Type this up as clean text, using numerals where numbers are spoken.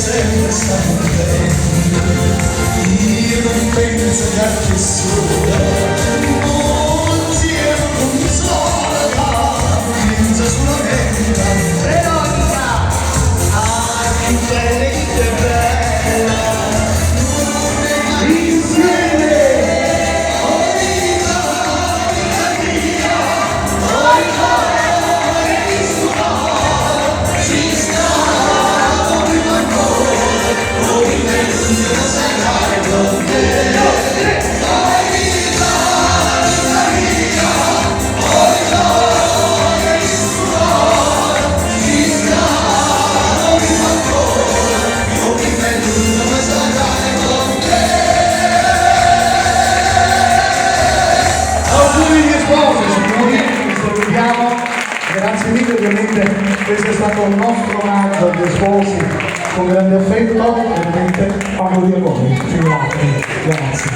sempre stato bene, io non penso che a che sola, non si è consolata, pensa solamente a Veronica, più bella che bella, insieme, grazie mille, ovviamente questo è stato il nostro omaggio agli sposi con grande affetto, ovviamente auguri a voi, grazie.